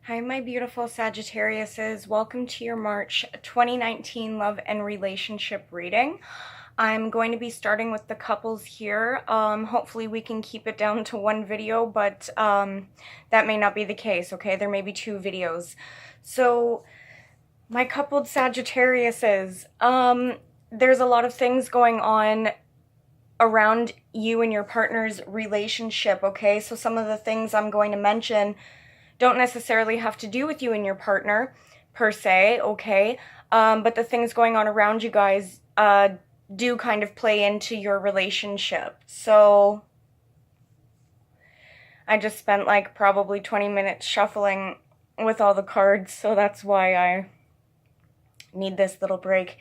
Hi, my beautiful Sagittariuses. Welcome to your March 2019 love and relationship reading. I'm going to be starting with the couples here. Hopefully we can keep it down to one video, but that may not be the case, okay? There may be two videos. So, my coupled Sagittariuses, there's a lot of things going on around you and your partner's relationship, okay? So some of the things I'm going to mention don't necessarily have to do with you and your partner per se, okay? But the things going on around you guys do kind of play into your relationship. So I just spent like probably 20 minutes shuffling with all the cards, so that's why I need this little break.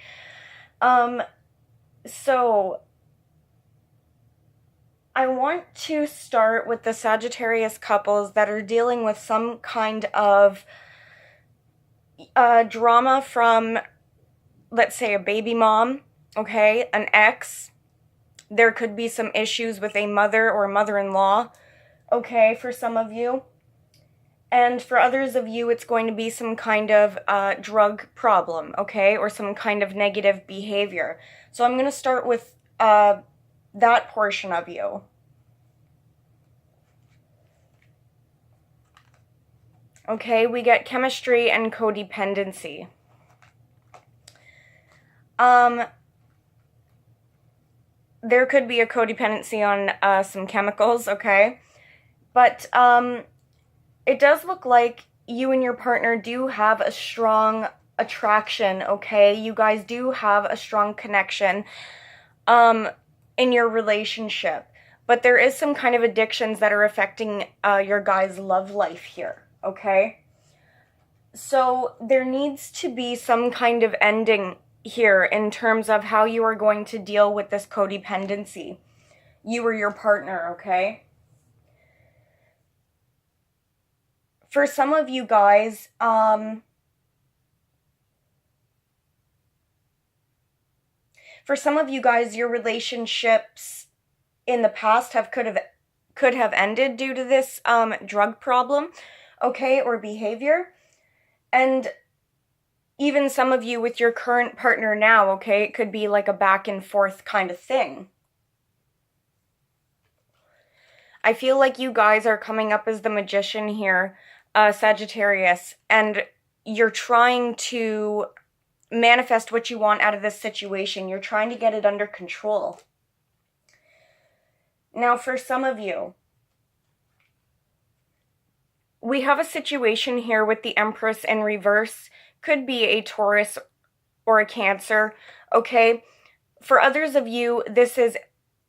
So I want to start with the Sagittarius couples that are dealing with some kind of drama from, let's say, a baby mom, okay, an ex. There could be some issues with a mother or mother-in-law, okay, for some of you. And for others of you, it's going to be some kind of drug problem, okay, or some kind of negative behavior. So I'm going to start with that portion of you. Okay, we get chemistry and codependency. There could be a codependency on some chemicals, okay? But it does look like you and your partner do have a strong attraction, okay? You guys do have a strong connection in your relationship. But there is some kind of addictions that are affecting your guys' love life here, okay? So there needs to be some kind of ending here in terms of how you are going to deal with this codependency. You or your partner, okay? For some of you guys, your relationships in the past could have ended due to this drug problem, okay, or behavior. And even some of you with your current partner now, okay, it could be like a back and forth kind of thing. I feel like you guys are coming up as the magician here, Sagittarius, and you're trying to manifest what you want out of this situation. You're trying to get it under control. Now, for some of you, we have a situation here with the Empress in reverse. Could be a Taurus or a Cancer, okay? For others of you, this is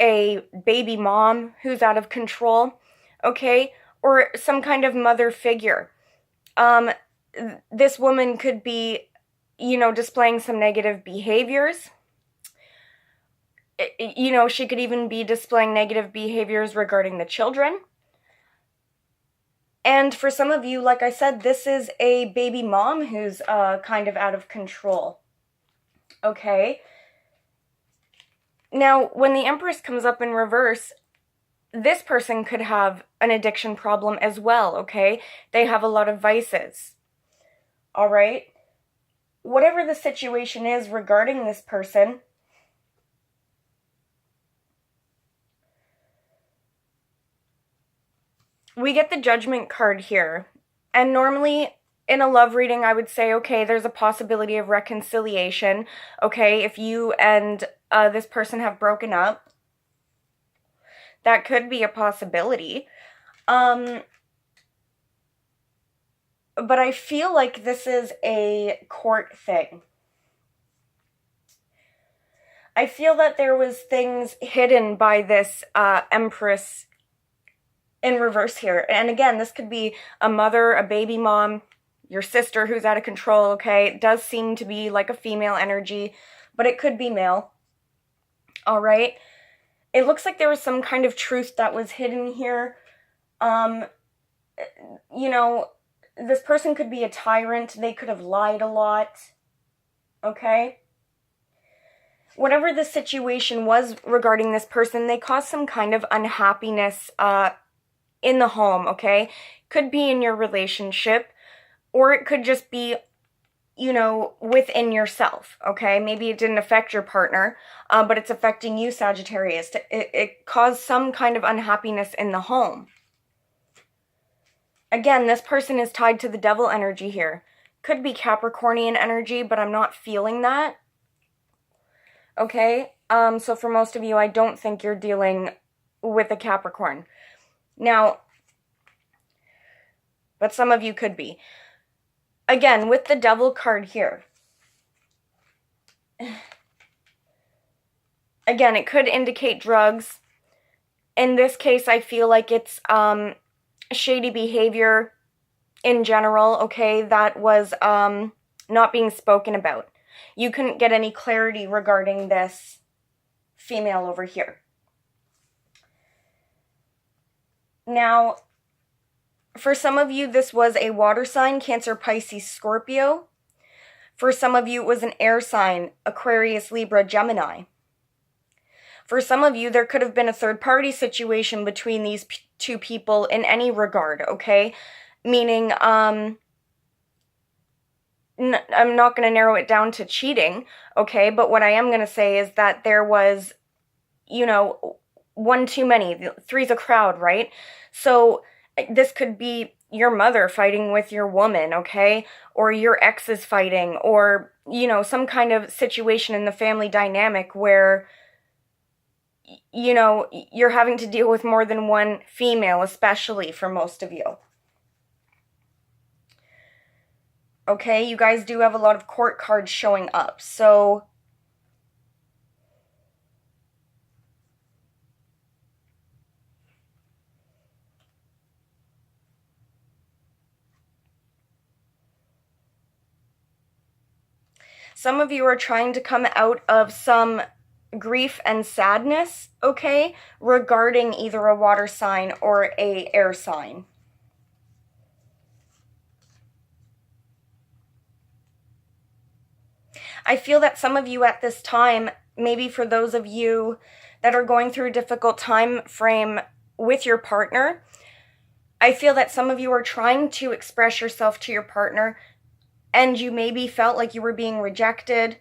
a baby mom who's out of control, okay? Or some kind of mother figure. This woman could be, displaying some negative behaviors. She could even be displaying negative behaviors regarding the children. And for some of you, like I said, this is a baby mom who's kind of out of control. Okay? Now, when the Empress comes up in reverse, this person could have an addiction problem as well, okay? They have a lot of vices. All right? Whatever the situation is regarding this person, we get the Judgment card here. And normally in a love reading, I would say, okay, there's a possibility of reconciliation. Okay, if you and this person have broken up, that could be a possibility. But I feel like this is a court thing. I feel that there was things hidden by this Empress in reverse here. And again, this could be a mother, a baby mom, your sister who's out of control, okay? It does seem to be like a female energy, but it could be male. All right? It looks like there was some kind of truth that was hidden here. This person could be a tyrant. They could have lied a lot. Okay? Whatever the situation was regarding this person, they caused some kind of unhappiness in the home, okay? Could be in your relationship. or it could just be, you know, within yourself, okay? Maybe it didn't affect your partner, but it's affecting you, Sagittarius. It caused some kind of unhappiness in the home. Again, this person is tied to the devil energy here. Could be Capricornian energy, but I'm not feeling that. Okay? So for most of you, I don't think you're dealing with a Capricorn. Now, but some of you could be. Again, with the devil card here. Again, it could indicate drugs. In this case, I feel like it's shady behavior in general, okay, that was not being spoken about. You couldn't get any clarity regarding this female over here. Now, for some of you, this was a water sign, Cancer, Pisces, Scorpio. For some of you, it was an air sign, Aquarius, Libra, Gemini. For some of you, there could have been a third-party situation between these two people in any regard, okay? Meaning, I'm not going to narrow it down to cheating, okay? But what I am going to say is that there was, you know, one too many. Three's a crowd, right? So this could be your mother fighting with your woman, okay? Or your ex is fighting, or, you know, some kind of situation in the family dynamic where, you know, you're having to deal with more than one female, especially for most of you. Okay, you guys do have a lot of court cards showing up, so some of you are trying to come out of some grief and sadness, okay, regarding either a water sign or a air sign. I feel that some of you at this time, maybe for those of you that are going through a difficult time frame with your partner, I feel that some of you are trying to express yourself to your partner and you maybe felt like you were being rejected.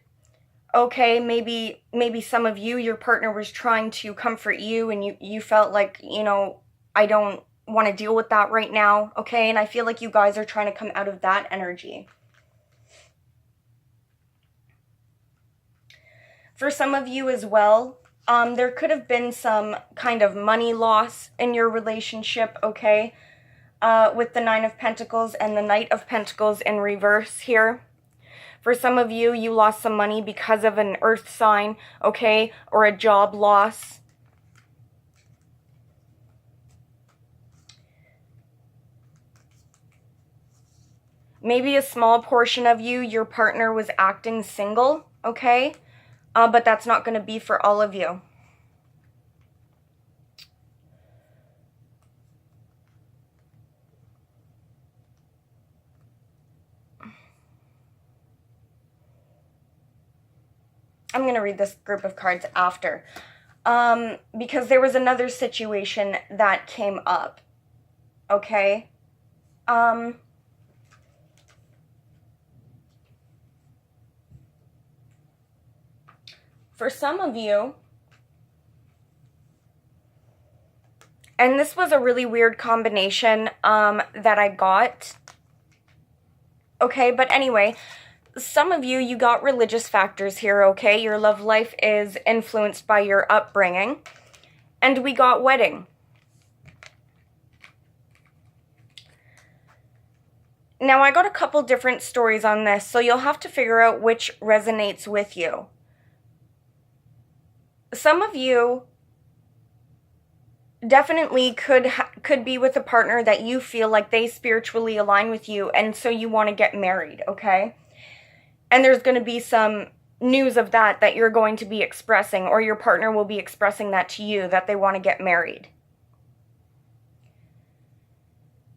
Okay, maybe some of you, your partner was trying to comfort you and you felt like, you know, I don't want to deal with that right now, okay? And I feel like you guys are trying to come out of that energy. For some of you as well, there could have been some kind of money loss in your relationship, okay? With the Nine of Pentacles and the Knight of Pentacles in reverse here. For some of you, you lost some money because of an earth sign, okay? Or a job loss. Maybe a small portion of you, your partner was acting single, okay? But that's not going to be for all of you. I'm going to read this group of cards after. Because there was another situation that came up. Okay? For some of you, and this was a really weird combination that I got. Okay, but anyway, some of you, you got religious factors here, okay? Your love life is influenced by your upbringing. And we got wedding. Now, I got a couple different stories on this, so you'll have to figure out which resonates with you. Some of you definitely could be with a partner that you feel like they spiritually align with you, and so you want to get married, okay? And there's going to be some news of that you're going to be expressing, or your partner will be expressing that to you, that they want to get married.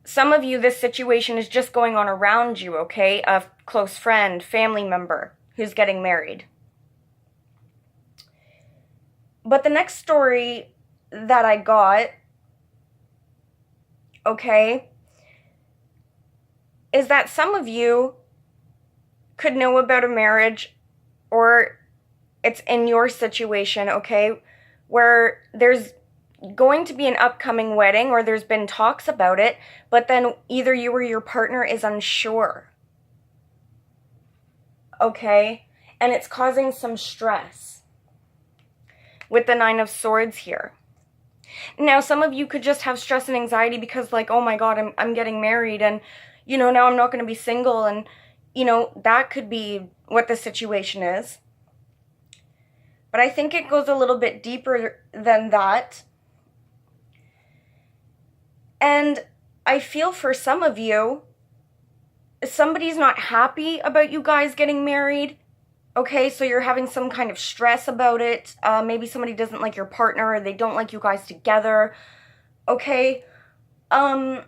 Some of you, this situation is just going on around you, okay? A close friend, family member who's getting married. But the next story that I got, okay, is that some of you could know about a marriage, or it's in your situation, okay, where there's going to be an upcoming wedding, or there's been talks about it, but then either you or your partner is unsure, okay, and it's causing some stress with the Nine of Swords here. Now, some of you could just have stress and anxiety because, like, oh my God, I'm getting married, and, you know, now I'm not going to be single, and, you know, that could be what the situation is. But I think it goes a little bit deeper than that. And I feel for some of you, somebody's not happy about you guys getting married. Okay, so you're having some kind of stress about it. Maybe somebody doesn't like your partner, or they don't like you guys together. Okay. And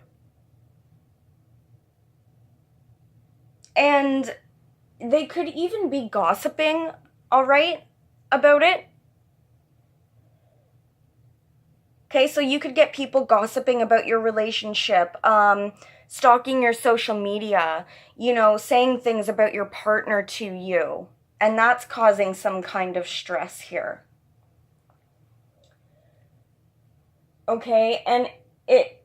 they could even be gossiping, all right, about it. Okay, so you could get people gossiping about your relationship, stalking your social media, you know, saying things about your partner to you. And that's causing some kind of stress here. Okay, and it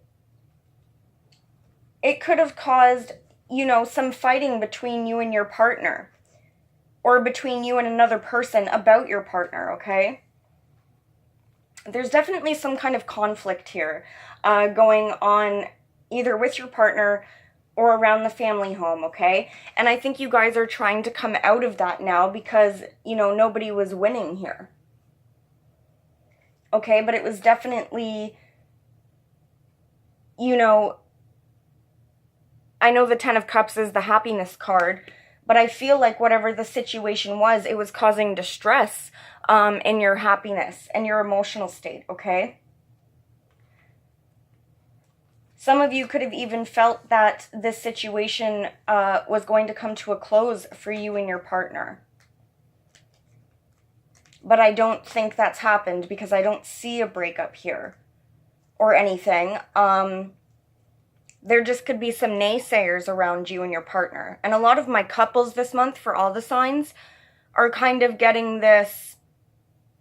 could have caused, you know, some fighting between you and your partner, or between you and another person about your partner, okay? There's definitely some kind of conflict here going on, either with your partner or around the family home, okay? And I think you guys are trying to come out of that now because, you know, nobody was winning here. Okay, but it was definitely, you know, I know the Ten of Cups is the happiness card, but I feel like whatever the situation was, it was causing distress in your happiness and your emotional state, okay? Some of you could have even felt that this situation was going to come to a close for you and your partner. But I don't think that's happened because I don't see a breakup here or anything. There just could be some naysayers around you and your partner. And a lot of my couples this month, for all the signs, are kind of getting this,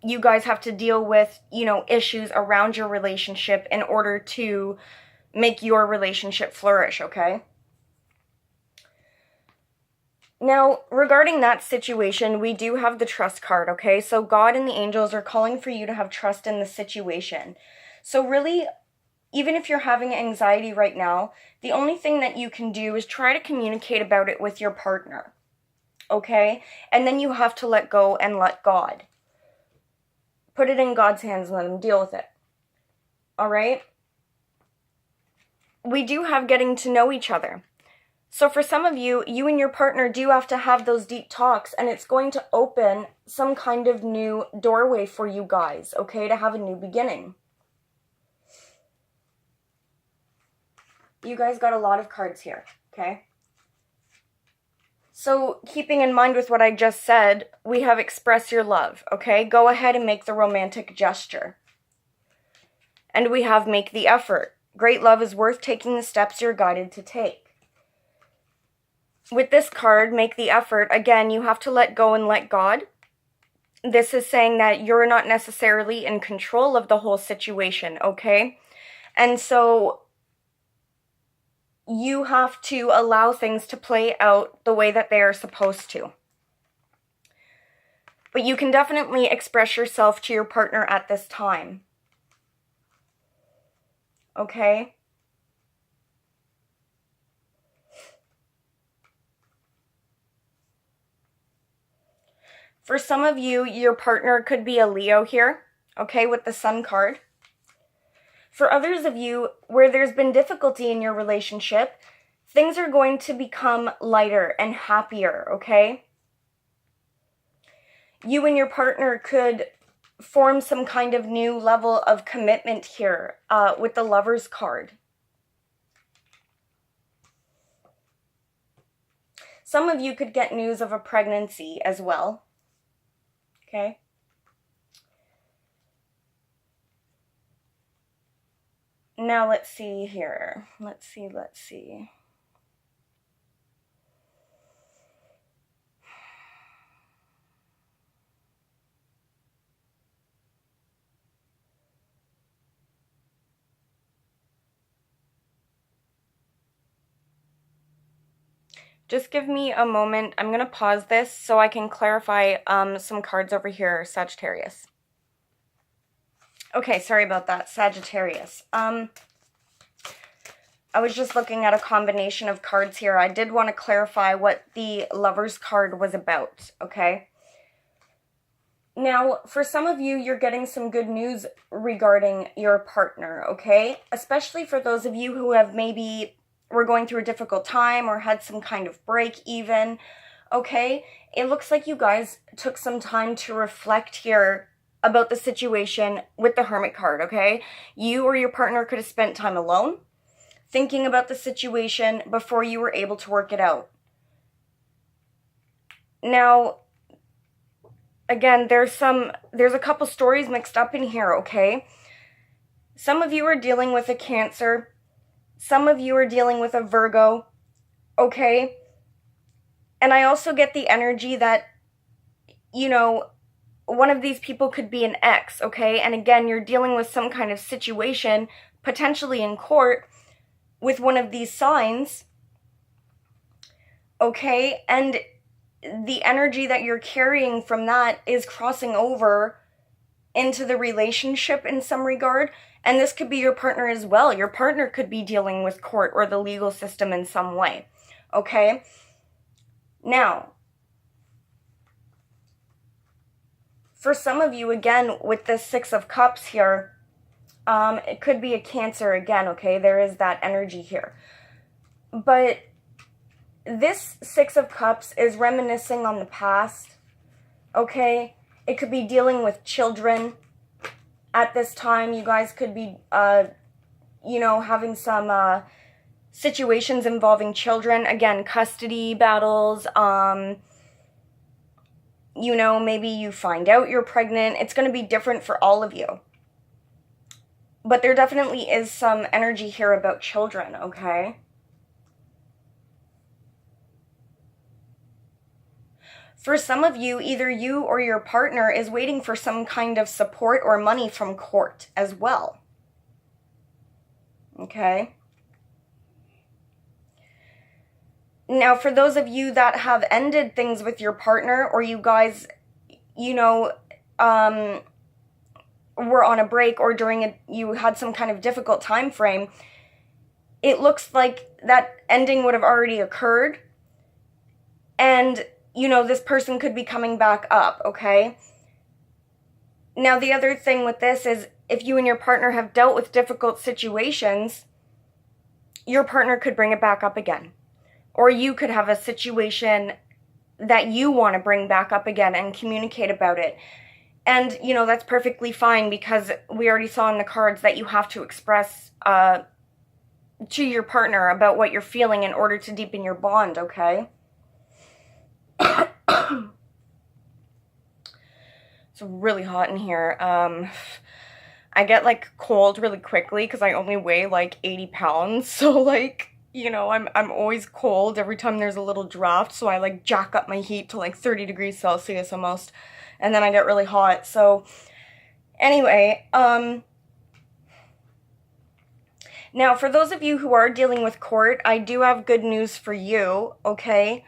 you guys have to deal with, you know, issues around your relationship in order to make your relationship flourish, okay? Now, regarding that situation, we do have the trust card, okay? So God and the angels are calling for you to have trust in the situation. So really, even if you're having anxiety right now, the only thing that you can do is try to communicate about it with your partner, okay? And then you have to let go and let God. Put it in God's hands and let him deal with it, all right? We do have getting to know each other. So for some of you, you and your partner do have to have those deep talks, and it's going to open some kind of new doorway for you guys, okay, to have a new beginning. You guys got a lot of cards here, okay? So keeping in mind with what I just said, we have express your love, okay? Go ahead and make the romantic gesture. And we have make the effort. Great love is worth taking the steps you're guided to take. With this card, make the effort, again, you have to let go and let God. This is saying that you're not necessarily in control of the whole situation, okay? And so you have to allow things to play out the way that they are supposed to. But you can definitely express yourself to your partner at this time. Okay? For some of you, your partner could be a Leo here, okay, with the Sun card. For others of you, where there's been difficulty in your relationship, things are going to become lighter and happier, okay? You and your partner could form some kind of new level of commitment here with the Lover's card. Some of you could get news of a pregnancy as well, okay? Now let's see here. Let's see. Just give me a moment. I'm going to pause this so I can clarify some cards over here, Sagittarius. Okay, sorry about that, Sagittarius. I was just looking at a combination of cards here. I did want to clarify what the Lover's card was about, okay? Now, for some of you, you're getting some good news regarding your partner, okay? Especially for those of you who have maybe were going through a difficult time or had some kind of break even, okay? It looks like you guys took some time to reflect here about the situation with the Hermit card, okay? You or your partner could have spent time alone thinking about the situation before you were able to work it out. Now, again, there's a couple stories mixed up in here, okay? Some of you are dealing with a Cancer. Some of you are dealing with a Virgo, okay? And I also get the energy that, you know, one of these people could be an ex, okay? And again, you're dealing with some kind of situation, potentially in court, with one of these signs, okay? And the energy that you're carrying from that is crossing over into the relationship in some regard. And this could be your partner as well. Your partner could be dealing with court or the legal system in some way, okay? Now, for some of you, again, with the Six of Cups here, it could be a Cancer again, okay? There is that energy here. But this Six of Cups is reminiscing on the past, okay? It could be dealing with children. At this time, you guys could be, you know, having some situations involving children. Again, custody battles, you know, maybe you find out you're pregnant. It's going to be different for all of you. But there definitely is some energy here about children, okay? For some of you, either you or your partner is waiting for some kind of support or money from court as well. Okay? Now, for those of you that have ended things with your partner, or you guys, you know, were on a break, or you had some kind of difficult time frame, it looks like that ending would have already occurred. And you know, this person could be coming back up, okay? Now, the other thing with this is if you and your partner have dealt with difficult situations, your partner could bring it back up again. Or you could have a situation that you want to bring back up again and communicate about it. And, you know, that's perfectly fine because we already saw in the cards that you have to express to your partner about what you're feeling in order to deepen your bond, okay? It's really hot in here. I get like cold really quickly because I only weigh like 80 pounds. So like, you know, I'm always cold every time there's a little draft. So I like jack up my heat to like 30 degrees Celsius almost. And then I get really hot. So anyway, now for those of you who are dealing with court, I do have good news for you, okay?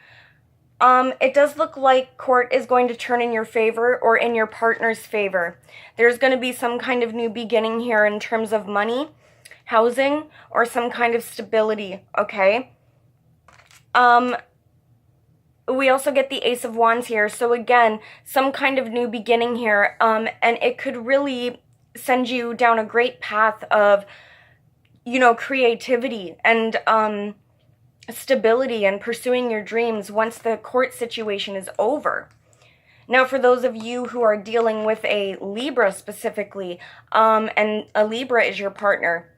It does look like court is going to turn in your favor or in your partner's favor. There's going to be some kind of new beginning here in terms of money, housing, or some kind of stability, okay? We also get the Ace of Wands here. So again, some kind of new beginning here. And it could really send you down a great path of, you know, creativity and, stability and pursuing your dreams once the court situation is over. Now, for those of you who are dealing with a Libra specifically, and a Libra is your partner,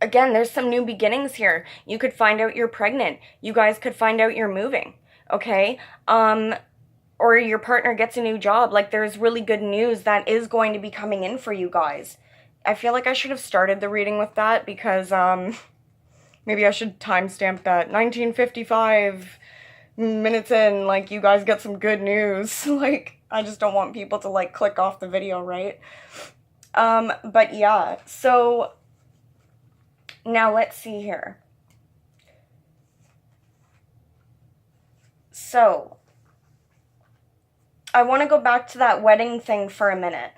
again, there's some new beginnings here. You could find out you're pregnant. You guys could find out you're moving, okay? Or your partner gets a new job. Like, there's really good news that is going to be coming in for you guys. I feel like I should have started the reading with that because, maybe I should timestamp that. 1955 minutes in, like, you guys get some good news. Like, I just don't want people to, like, click off the video, right? But yeah, so now let's see here. So, I want to go back to that wedding thing for a minute.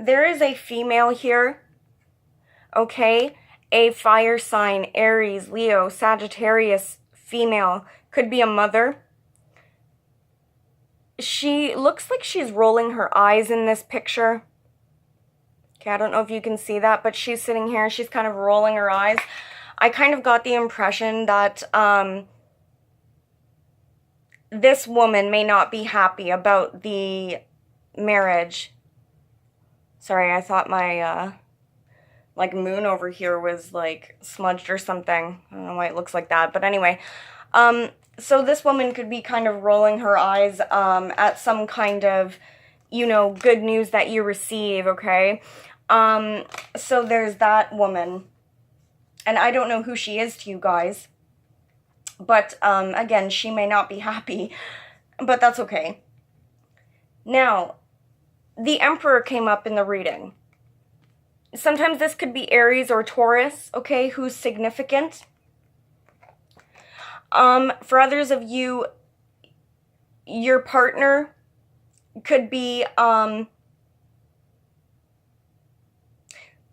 There is a female here, okay? A fire sign, Aries, Leo, Sagittarius, female. Could be a mother. She looks like she's rolling her eyes in this picture. Okay, I don't know if you can see that, but she's sitting here and she's kind of rolling her eyes. I kind of got the impression that this woman may not be happy about the marriage. Sorry, I thought my like moon over here was like smudged or something. I don't know why it looks like that, but anyway. So this woman could be kind of rolling her eyes at some kind of, you know, good news that you receive, okay? So there's that woman. And I don't know who she is to you guys. But, again, she may not be happy. But that's okay. Now, the Emperor came up in the reading. Sometimes this could be Aries or Taurus, okay, who's significant. For others of you, your partner could be,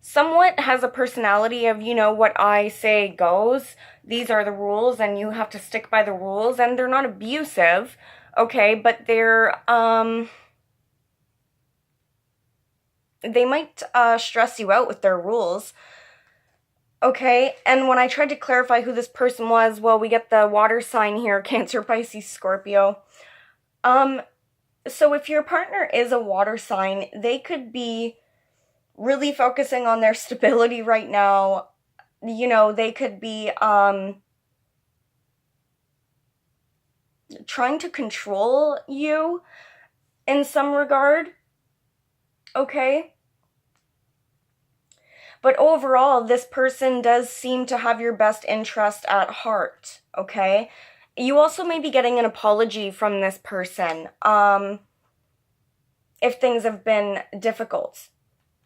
somewhat has a personality of, you know, what I say goes. These are the rules and you have to stick by the rules, and they're not abusive, okay, but they're, they might, stress you out with their rules. Okay, and when I tried to clarify who this person was, well, we get the water sign here, Cancer, Pisces, Scorpio. So if your partner is a water sign, they could be really focusing on their stability right now. You know, they could be trying to control you in some regard. Okay? But overall, this person does seem to have your best interest at heart, okay? You also may be getting an apology from this person, if things have been difficult,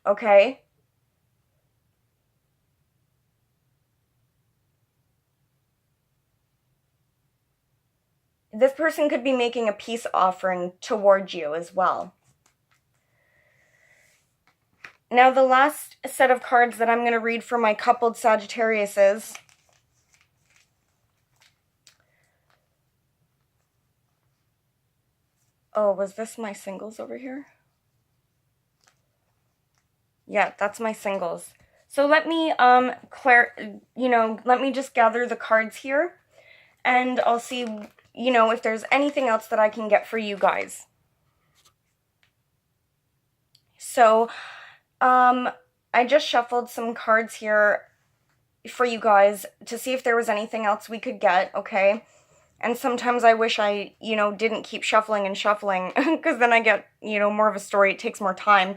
okay? This person could be making a peace offering towards you as well. Now, the last set of cards that I'm going to read for my coupled Sagittariuses. Oh, was this my singles over here? Yeah, that's my singles. So let me, let me just gather the cards here, and I'll see, you know, if there's anything else that I can get for you guys. So, I just shuffled some cards here for you guys to see if there was anything else we could get, okay? And sometimes I wish I, you know, didn't keep shuffling and shuffling, because then I get, you know, more of a story. It takes more time.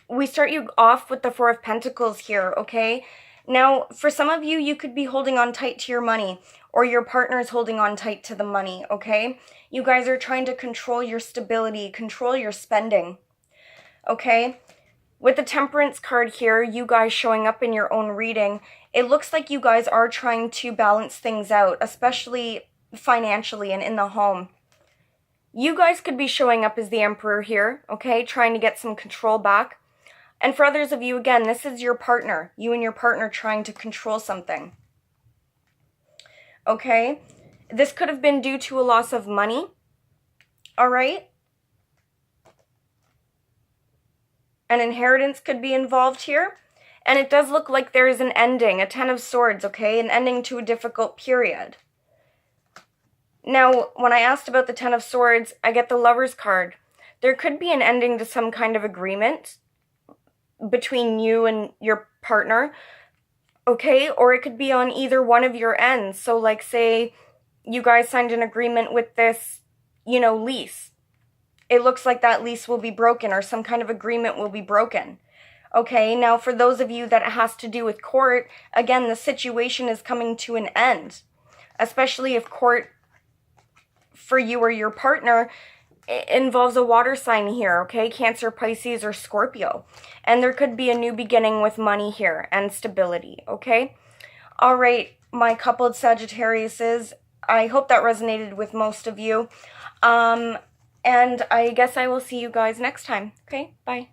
We start you off with the Four of Pentacles here, okay? Now, for some of you, you could be holding on tight to your money, or your partner's holding on tight to the money, okay? You guys are trying to control your stability, control your spending. Okay, with the Temperance card here, you guys showing up in your own reading, it looks like you guys are trying to balance things out, especially financially and in the home. You guys could be showing up as the Emperor here, okay, trying to get some control back. And for others of you, again, this is your partner, you and your partner trying to control something. Okay, this could have been due to a loss of money, all right? An inheritance could be involved here. And it does look like there is an ending, a Ten of Swords, okay? An ending to a difficult period. Now, when I asked about the Ten of Swords, I get the Lover's card. There could be an ending to some kind of agreement between you and your partner, okay? Or it could be on either one of your ends. So, like, say you guys signed an agreement with this, you know, lease. It looks like that lease will be broken, or some kind of agreement will be broken. Okay, now for those of you that it has to do with court, again, the situation is coming to an end. Especially if court, for you or your partner, involves a water sign here, okay? Cancer, Pisces, or Scorpio. And there could be a new beginning with money here and stability, okay? All right, my coupled Sagittariuses. I hope that resonated with most of you. And I guess I will see you guys next time. Okay, bye.